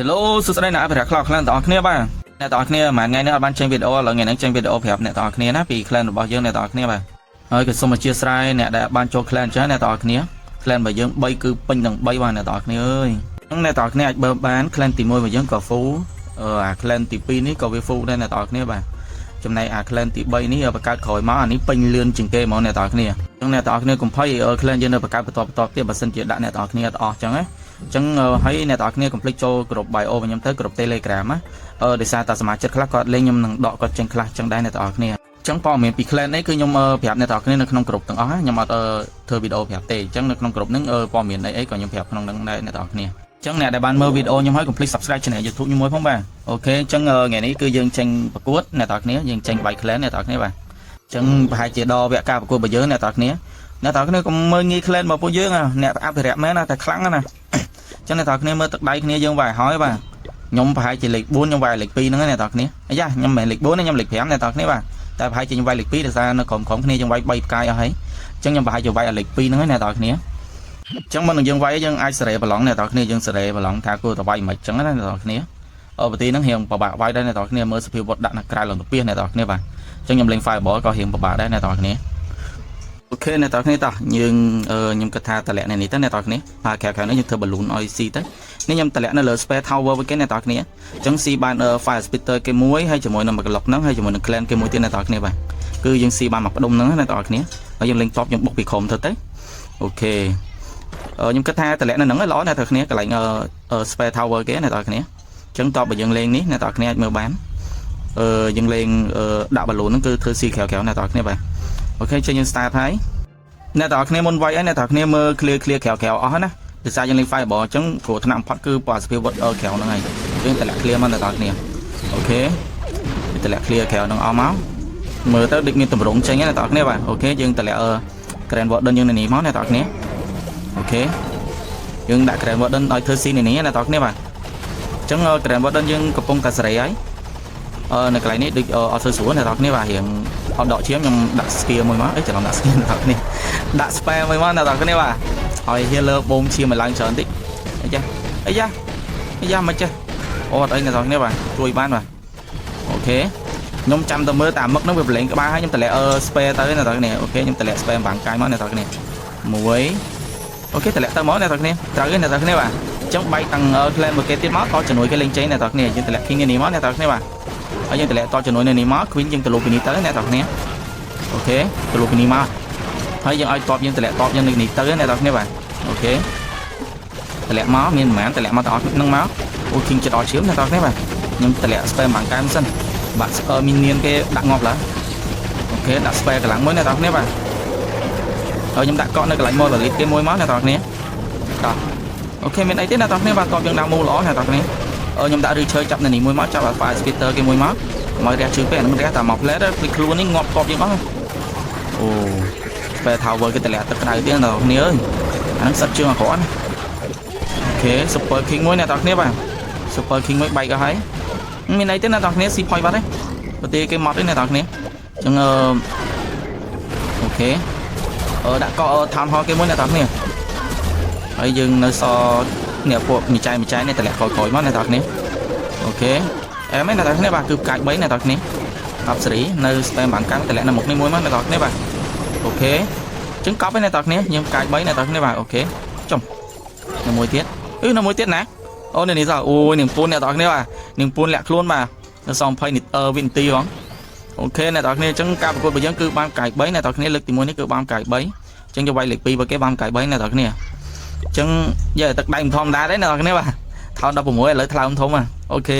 Hello សួស្តីអ្នកអភិរក្សខ្លះខ្លះទាំងអស់គ្នាបាទអ្នកទាំងអស់គ្នាមួយថ្ងៃនេះអត់បានចេញវីដេអូឥឡូវថ្ងៃនេះចេញវីដេអូប្រាប់អ្នកទាំងអស់គ្នាណាពី clan របស់យើងអ្នកទាំងអស់គ្នាបាទហើយក៏សូមអធិស្ឋានអ្នកដែលបានចូល clan ចាអ្នកទាំងអស់គ្នា clan របស់យើង3គឺពេញទាំង3បាទអ្នកទាំងអស់គ្នាអើយហ្នឹងអ្នកទាំងអស់គ្នាអាចបើបាន clan ទី1របស់យើងក៏ full អា clan ទី2នេះក៏វា full ដែរអ្នកទាំងអស់គ្នាបាទចំណែកអា clan ទី3នេះបង្កើតក្រោយមកអានេះពេញលឿនជាងគេហ្មងអ្នកទាំងអស់គ្នាអញ្ចឹងអ្នកទាំងអស់គ្នាកុំភ័យ clan យើងនៅបង្កើតបន្តទៀតបើសិនជាដាក់អ្នកទាំងអស់គ្នាអត់អស់អញ្ចឹងណាអញ្ចឹងហើយអ្នកទាំងអស់គ្នាកុំភ្លេចចូលក្រុម bio របស់ខ្ញុំទៅក្រុម Telegram ណាដោយសារតែសមាជិកខ្លះគាត់លេងខ្ញុំនឹងដកគាត់ចេញខ្លះអញ្ចឹងដែរអ្នកទាំងអស់គ្នាអញ្ចឹងព័ត៌មានពី clan នេះគឺខ្ញុំប្រាប់អ្នកទាំងអស់គ្នានៅក្នុងក្រុមទាំងអស់ខ្ញុំអត់ធ្វើវីដេអូប្រាប់ទេអញ្ចឹងនៅក្នុងក្រុមហ្នឹងព័ត៌មានអីក៏ខ្ញុំប្រាប់ក្នុងហ្នឹងដែរអ្នកទាំងអស់គ្នាអញ្ចឹងអ្នកដែលបានមើលវីដេអូខ្ញុំហើយកុំភ្លេច Subscribe Channel YouTube ខ្ញុំមួយផងបាទអូខេអញ្ចឹងថ្ងៃនេះគឺយើងចេញប្រកួតអ្នកទាំងអស់គ្នាយើងចេញបាយ clan អ្នកទាំងអស់គ្នាបាទអញ្ចឹងប្រហែលជាដល់វគ្គការប្រកួតរបស់យើងអ្នកទាំងអស់គ្នាអ្នកទាំងអស់គ្នាកុំមើលងាយ clan របស់ពួកយើងអ្នកអភិរក្សមែនណាតែខ្លាំងណាចឹងអ្នកទាំងគ្នាមើលទឹកដៃគ្នាយើងវាយហើយបាទខ្ញុំប្រហែលជាលេខ4ខ្ញុំវាយលេខ2ហ្នឹងអ្នកទាំងគ្នាអាយ៉ាខ្ញុំមិនមែនលេខ4ទេខ្ញុំលេខ5អ្នកទាំងគ្នាបាទតែប្រហែលជាខ្ញុំវាយលេខ2ដោយសារនៅក្រុមគ្នាយើងវាយ3ផ្កាយអស់ហើយចឹងខ្ញុំប្រហែលជាវាយលេខ2ហ្នឹងអ្នកទាំងគ្នាចឹងមុននឹងយើងវាយយើងអាចសេរីប្រឡងអ្នកទាំងគ្នាយើងសេរីប្រឡងថាគួរតែវាយមិនចឹងណាអ្នកទាំងគ្នាប្រទីហ្នឹងរៀងពិបាកវាយដែរអ្នកទាំងគ្នាមើលសភាពវត្តដាក់នៅក្រៅឡើងទៅពីអ្នកទាំងគ្នាបាទចឹងខ្ញុំលេង Fireball ក៏រៀងពិបាកដែរអ្នកទាំងគ្នាអូខេអ្នកទាំងគ្នាតោះយើងខ្ញុំគិតថាតម្លាក់នេះទៅអ្នកទាំងគ្នាហើយក្រៅនេះយើងធ្វើ balloon ឲ្យស៊ីទៅនេះខ្ញុំតម្លាក់នៅលើ spare tower វិញគេអ្នកទាំងគ្នាអញ្ចឹងស៊ីបាន fire spitter គេមួយហើយជាមួយនឹង block ហ្នឹងហើយជាមួយនឹង clan គេមួយទៀតអ្នកទាំងគ្នាបាទគឺយើងស៊ីបានមកផ្ដុំហ្នឹងអ្នកទាំងគ្នាហើយយើងលេង top យើងបុកពីក្រុមទៅអូខេខ្ញុំគិតថាតម្លាក់នៅហ្នឹងល្អអ្នកទាំងគ្នាកន្លែងspare tower គេអ្នកទាំងគ្នាអញ្ចឹងតបបើយើងលេងនេះអ្នកទាំងគ្នាអាចមើលបានយើងលេងដាក់ balloon ហ្នឹងគឺធ្វើស៊ីក្រៅអ្នកទាំងគ្នាបាទអូខេជិះយើង start ហើយអ្នកទាំងអស់គ្នាមុនវាយហើយអ្នកទាំងអស់គ្នាមើល clear ក្រៅអស់ណាដោយសារយើងលេង fireball អញ្ចឹងគ្រោះថ្នាក់បំផុតគឺប៉ាសភាពវត្តក្រៅហ្នឹងហើយយើងតម្លាក់ clear មកអ្នកទាំងអស់គ្នាអូខេតម្លាក់ clear ក្រៅហ្នឹងអស់មកមើលទៅដូចមានតម្រងចេញណាអ្នកទាំងអស់គ្នាបាទអូខេយើងតម្លាក់grand warden យើងនៅនេះមកអ្នកទាំងអស់គ្នាអូខេយើងដាក់ grand warden ឲ្យធ្វើស៊ីនេះអ្នកទាំងអស់គ្នាបាទអញ្ចឹង grand warden យើងកំពុងតែសេរីហើយនៅកន្លែងនេះដូចអត់ធ្វើស្រួលអ្នកទាំងគ្នាបាទរៀងអត់ដកឈាមខ្ញុំដាក់ spear មួយមកច្រឡំដាក់ spear អ្នកទាំងគ្នាដាក់ spam មួយមកអ្នកទាំងគ្នាបាទហើយ healer បូមឈាមឲ្យឡើងច្រើនតិចអីយ៉ាមិនចេះអត់អីអ្នកទាំងគ្នាបាទជួយបានបាទអូខេខ្ញុំចាំតែមើលតាមមឹកហ្នឹងវាប្រឡែងក្បាលហើយខ្ញុំតម្លាក់spare ទៅអ្នកទាំងគ្នាអូខេខ្ញុំតម្លាក់ spam បាំងកាយមកអ្នកទាំងគ្នាមួយអូខេតម្លាក់ទៅមកអ្នកទាំងគ្នាត្រូវទេអ្នកទាំងគ្នាបាទអញ្ចឹងបែកទាំង clan មួយគេទៀតមកតជំនួយគេលេងចេញអ្នកទាំងគ្នាយើងតម្លាក់ king នេះមកអ្នកទាំងគ្នាបាទហើយយើងតម្លាក់តជំនួយនៅនេះមក queen យើងទៅលុបពីនេះទៅអ្នកទាំងគ្នាអូខេទៅលុបពីនេះមកហើយយើងឲ្យតបយើងតម្លាក់តបយើងនៅនេះទៅអ្នកទាំងគ្នាបាទអូខេតម្លាក់មកមានប្រហែលតម្លាក់មកតអស់ហ្នឹងមកអូ king ចិត្តអស់ជឿមអ្នកទាំងគ្នាបាទខ្ញុំតម្លាក់ spam បាំងកាយមិនសិនបាទមីនៀនគេដាក់ងាប់ឡើយអូខេដាក់ spam កម្លាំងមួយអ្នកទាំងគ្នាបាទហើយខ្ញុំដាក់កក់នៅកន្លែង monolith គេមួយមកអ្នកទាំងគ្នាតោះអូខេមានអីទេអ្នកទាំងគ្នាបាទតបយើងដាក់មូលល្អអ្នកទាំងគ្នាខ្ញុំដាក់ឬឈើចាប់នៅនេះមួយមកចាប់ fire spitter គេមួយមកមករះជើងពេកអានឹងរះតែមក plate ភ្លេចខ្លួននេះងាប់តបយើងអស់អូ spare tower គេតម្លាក់ទឹកក្តៅទៀតអ្នកទាំងគ្នាអើយអានឹងសិតជើងអាក្រក់ណាអូខេ super king មួយអ្នកទាំងគ្នាបាទ super king មួយបែកអស់ហើយមានអីទេអ្នកទាំងគ្នាស៊ី point បាត់ទេប្រទេសគេមកទេអ្នកទាំងគ្នាអញ្ចឹងអូខេដាក់កក់ town hall គេមួយអ្នកទាំងគ្នាហើយយើងនៅសអ្នកពួកមីចៃនេះតម្លាក់ក្រោយមកអ្នកទាំងគ្នាអូខេអែមែនអ្នកទាំងគ្នាបាទគឺផ្កាយ3អ្នកទាំងគ្នាកប់សេរីនៅ spam បាំងកាំងតម្លាក់នៅមុខនេះមួយមកអ្នកទាំងគ្នាបាទអូខេអញ្ចឹងកប់ឯអ្នកទាំងគ្នាយើងផ្កាយ3អ្នកទាំងគ្នាបាទអូខេចុំនៅមួយទៀតនៅមួយទៀតណាអូនេះសោះអូយនឹងពូនអ្នកទាំងគ្នាបាទនឹងពូនលាក់ខ្លួនបាទនៅសង20វិនាទីហ្មងអូខេអ្នកទាំងគ្នាអញ្ចឹងការប្រកួតរបស់យើងគឺបានផ្កាយ3អ្នកទាំងគ្នាលើកទី1នេះគឺបានផ្កាយ3អញ្ចឹងយកវាយលេខ2របស់គេបានផ្កាយ3អ្នកទាំងគ្នាអញ្ចឹងយកទឹកដៃមិនធម្មតាទេអ្នកទាំងគ្នាបាទថោន16ឥឡូវថ្លើមធំអូខេ